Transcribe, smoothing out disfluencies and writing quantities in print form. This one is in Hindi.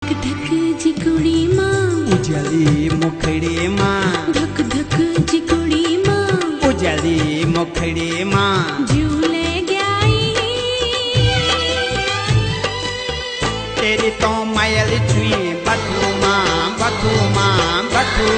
धक धक जी कुड़ी मां उजली मुखड़ी मां धक धक जी कुड़ी मां उजली मुखड़ी मां झूले गई तेरी तो मायल छुई बथू मां बथू मां बथू